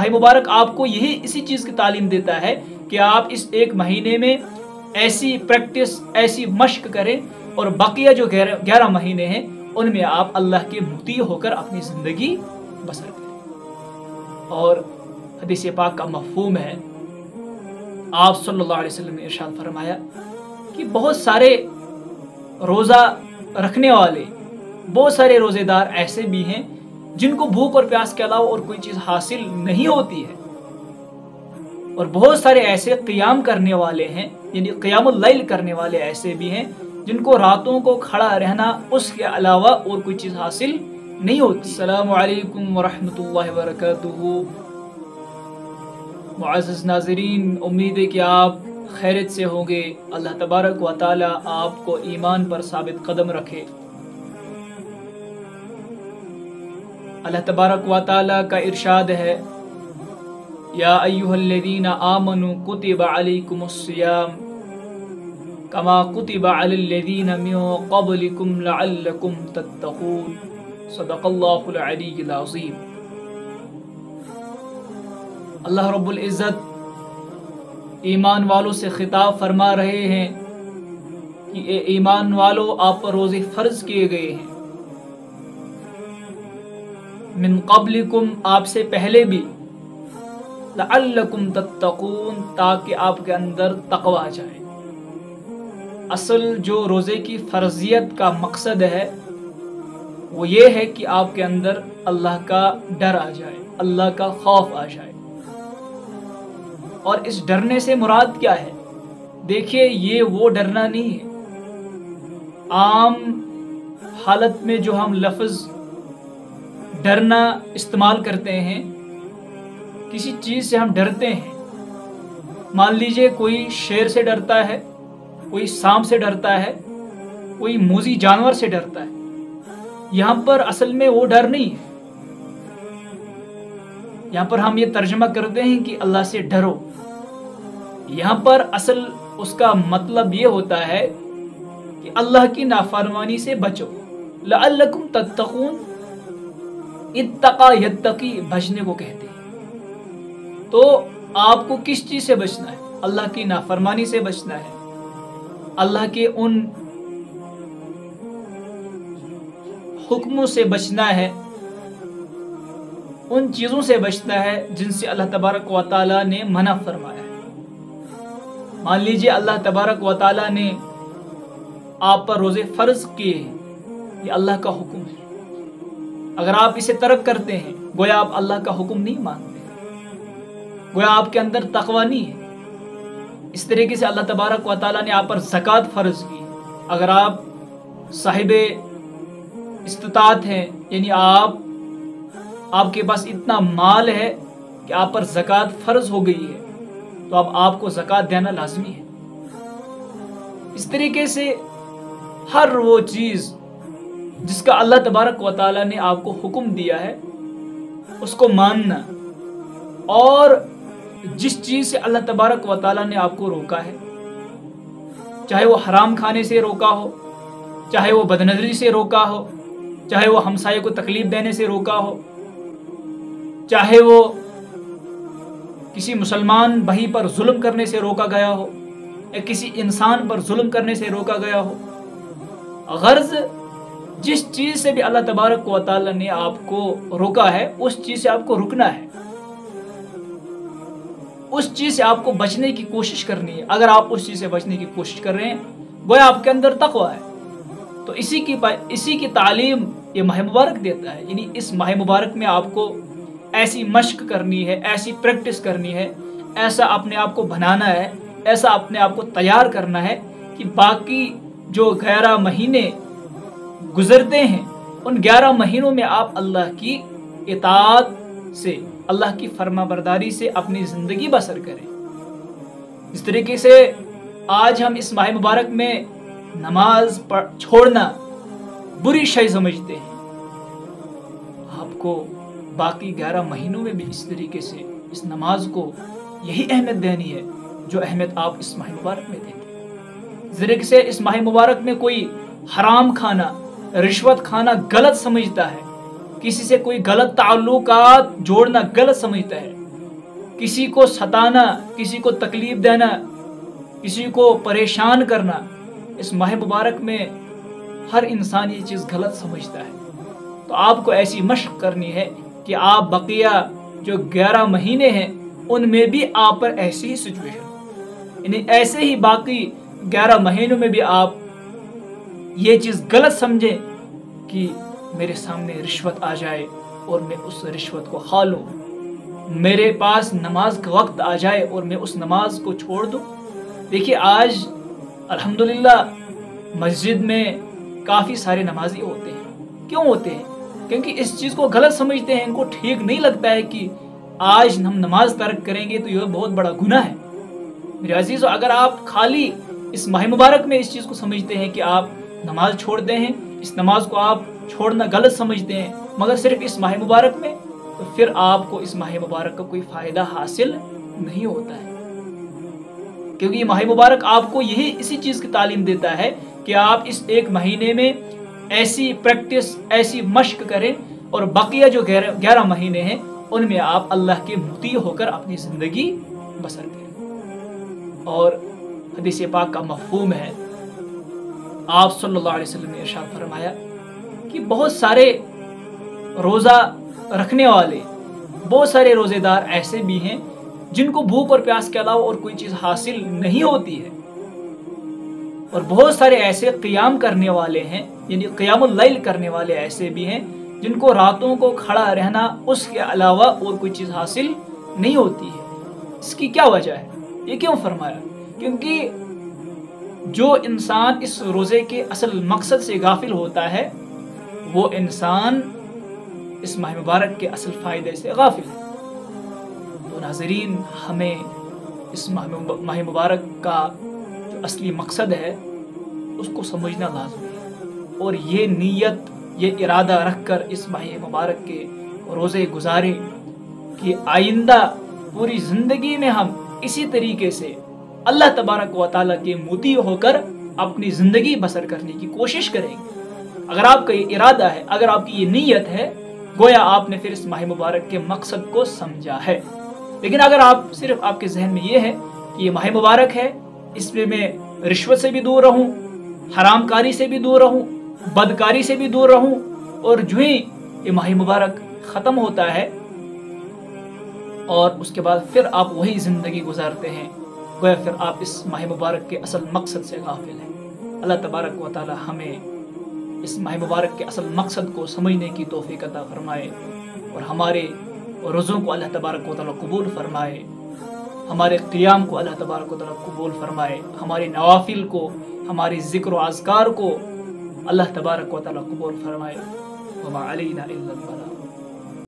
माह मुबारक आपको यही इसी चीज़ की तालीम देता है कि आप इस एक महीने में ऐसी प्रैक्टिस, ऐसी मश्क करें और बकिया जो 11 महीने हैं उनमें आप अल्लाह के मुती होकर अपनी ज़िंदगी बसर करें। और हदीस पाक का मफ़हूम है, आप सल्लल्लाहु अलैहि वसल्लम ने इरशाद फरमाया कि बहुत सारे रोज़ा रखने वाले, बहुत सारे रोज़ेदार ऐसे भी हैं जिनको भूख और प्यास के अलावा और कोई चीज़ हासिल नहीं होती है, और बहुत सारे ऐसे क़ियाम करने वाले हैं, यानी क़ियामुल लैल करने वाले ऐसे भी हैं जिनको रातों को खड़ा रहना उसके अलावा और कोई चीज़ हासिल नहीं होती। अस्सलामु अलैकुम वरहमतुल्लाहि वबरकातुहू। मुअज़्ज़ज़ नाज़रीन, उम्मीद है कि आप खैरियत से होंगे। अल्लाह तबारक व तआला आपको ईमान पर साबित कदम रखे। अल्लाह तबारक व तआला का इरशाद है, या अय्युहल्लज़ीना आमनू कुतिबा अलैकुमुस्सियाम कमा कुतिबा अलल्लज़ीना मिन क़ब्लिकुम लअल्लकुम तत्तक़ून। सदक़ल्लाहुल अलीयुल अज़ीम। अल्लाह रब्बुल इज़्ज़त ईमान वालों से खिताब फरमा रहे हैं कि ए ईमान वालों, आप पर रोज़े फ़र्ज़ किए गए हैं, मिन क़ब्लिकुम, आपसे पहले भी, लअल्लकुम तत्तक़ून, ताकि आपके अंदर तक़वा आ जाए। असल जो रोज़े की फ़र्ज़ियत का मकसद है वो ये है कि आपके अंदर अल्लाह का डर आ जाए, अल्लाह का खौफ आ जाए। और इस डरने से मुराद क्या है? देखिए, ये वो डरना नहीं है आम हालत में जो हम लफ्ज़ डरना इस्तेमाल करते हैं। किसी चीज़ से हम डरते हैं, मान लीजिए कोई शेर से डरता है, कोई सांप से डरता है, कोई मूज़ी जानवर से डरता है। यहाँ पर असल में वो डर नहीं है। यहाँ पर हम ये तर्जमा करते हैं कि अल्लाह से डरो। यहाँ पर असल उसका मतलब ये होता है कि अल्लाह की नाफरमानी से बचो। लअल्लकुम तत्तक़ून, इत्तक़ा यत्तक़ी, बचने को कहते हैं। तो आपको किस चीज़ से बचना है? अल्लाह की नाफरमानी से बचना है, अल्लाह के उन हुक्मों से बचना है, उन चीज़ों से बचना है जिनसे अल्लाह तबारक व तआला ने मना फरमाया है। मान लीजिए अल्लाह तबारक व तआला ने आप पर रोज़े फ़र्ज़ किए हैं, ये अल्लाह का हुक्म है। अगर आप इसे तर्क करते हैं, गोया आप अल्लाह का हुक्म नहीं मानते, गोया आपके अंदर तक़वा नहीं है। इस तरीके से अल्लाह तबारक व तआला ने आप पर ज़कात फ़र्ज़ की। अगर आप साहिबे इस्तिताअत हैं, यानी आपके पास इतना माल है कि आप पर ज़कात फ़र्ज़ हो गई है, तो अब आपको ज़कात देना लाज़मी है। इस तरीके से हर वो चीज़ जिसका अल्लाह तबारक व तआला ने आपको हुक्म दिया है उसको मानना, और जिस चीज़ से अल्लाह तबारक व तआला ने आपको रोका है, चाहे वो हराम खाने से रोका हो, चाहे वो बदनज़री से रोका हो, चाहे वो हमसाये को तकलीफ देने से रोका हो, चाहे वो किसी मुसलमान भाई पर जुल्म करने से रोका गया हो, या किसी इंसान पर जुल्म करने से रोका गया हो। गर्ज़ जिस चीज़ से भी अल्लाह तबारक व तआला ने आपको रोका है, उस चीज़ से आपको रुकना है, उस चीज़ से आपको बचने की कोशिश करनी है। अगर आप उस चीज़ से बचने की कोशिश कर रहे हैं, गोया आपके अंदर तक़वा है। तो इसी की तालीम ये माह मुबारक देता है। यानी इस माह मुबारक में आपको ऐसी मश्क करनी है, ऐसी प्रैक्टिस करनी है, ऐसा अपने आप को बनाना है, ऐसा अपने आप को तैयार करना है कि बाकी जो 11 महीने गुजरते हैं, उन 11 महीनों में आप अल्लाह की इताअत से, अल्लाह की फरमाबरदारी से अपनी ज़िंदगी बसर करें। इस तरीके से आज हम इस माह मुबारक में नमाज छोड़ना बुरी शय समझते हैं। आपको बाकी 11 महीनों में भी इस तरीके से इस नमाज को यही अहमियत देनी है जो अहमियत आप इस माह मुबारक में देते। इस तरीके से इस माह मुबारक में कोई हराम खाना, रिश्वत खाना गलत समझता है, किसी से कोई गलत ताल्लुकात जोड़ना गलत समझता है, किसी को सताना, किसी को तकलीफ देना, किसी को परेशान करना, इस माह मुबारक में हर इंसान ये चीज़ गलत समझता है। तो आपको ऐसी मशक करनी है कि आप बकिया जो 11 महीने हैं उनमें भी आप पर ऐसी ही सिचुएशन, यानी ऐसे ही बाकी 11 महीनों में भी आप ये चीज़ गलत समझें कि मेरे सामने रिश्वत आ जाए और मैं उस रिश्वत को खा लूँ, मेरे पास नमाज का वक्त आ जाए और मैं उस नमाज को छोड़ दूँ। देखिए आज अल्हम्दुलिल्लाह मस्जिद में काफ़ी सारे नमाजी होते हैं। क्यों होते हैं? क्योंकि इस चीज़ को गलत समझते हैं, इनको ठीक नहीं लगता है कि आज हम नमाज तर्क करेंगे तो यह बहुत बड़ा गुनाह है। मेरे अजीज़, अगर आप खाली इस माह मुबारक में इस चीज़ को समझते हैं कि आप नमाज छोड़ते हैं, इस नमाज को आप छोड़ना गलत समझते हैं, मगर सिर्फ इस माह मुबारक में, तो फिर आपको इस माह मुबारक का कोई फ़ायदा हासिल नहीं होता है। क्योंकि ये माह मुबारक आपको यही इसी चीज़ की तालीम देता है कि आप इस एक महीने में ऐसी प्रैक्टिस, ऐसी मश्क करें और बकिया जो 11 महीने हैं उनमें आप अल्लाह के मुती होकर अपनी ज़िंदगी बसर करें। और हदीस पाक का मफ़हूम है, आप सल्लल्लाहु अलैहि वसल्लम ने इरशाद फरमाया कि बहुत सारे रोज़ा रखने वाले, बहुत सारे रोज़ेदार ऐसे भी हैं जिनको भूख और प्यास के अलावा और कोई चीज़ हासिल नहीं होती है, और बहुत सारे ऐसे क़ियाम करने वाले हैं, यानी क़ियामुल लैल करने वाले ऐसे भी हैं जिनको रातों को खड़ा रहना उसके अलावा और कोई चीज़ हासिल नहीं होती है। इसकी क्या वजह है? ये क्यों फरमाया? क्योंकि जो इंसान इस रोज़े के असल मकसद से गाफिल होता है वो इंसान इस माह मुबारक के असल फ़ायदे से गाफिल है। तो नाज़रीन, हमें इस माह मुबारक का जो असली मकसद है उसको समझना लाज़मी है, और ये नीयत, ये इरादा रख कर इस माह मुबारक के रोज़े गुजारें कि आइंदा पूरी ज़िंदगी में हम इसी तरीके से अल्लाह तबारक व तआला के मुती होकर अपनी ज़िंदगी बसर करने की कोशिश करेंगे। अगर आपका ये इरादा है, अगर आपकी ये नीयत है, गोया आपने फिर इस माह मुबारक के मकसद को समझा है। लेकिन अगर आप सिर्फ आपके जहन में ये है कि ये माह मुबारक है, इसमें मैं रिश्वत से भी दूर रहूं, हरामकारी से भी दूर रहूं, बदकारी से भी दूर रहूं, और जो ही ये माह मुबारक ख़त्म होता है और उसके बाद फिर आप वही ज़िंदगी गुजारते हैं, गोया फिर आप इस माह मुबारक के असल मकसद से गाफिल हैं। अल्लाह तबारक व तआला हमें इस माह मुबारक के असल मकसद को समझने की तौफीक अता फरमाए, और हमारे रोज़ों को अल्लाह तबारक व तआला कबूल फरमाए, हमारे क़ियाम को अल्लाह तबारक व तआला कबूल फरमाए, हमारे नवाफिल को, हमारी ज़िक्र व अज़कार को अल्लाह तबारक व तआला कबूल फरमाए। वमा अलैना इल्लल बलाग।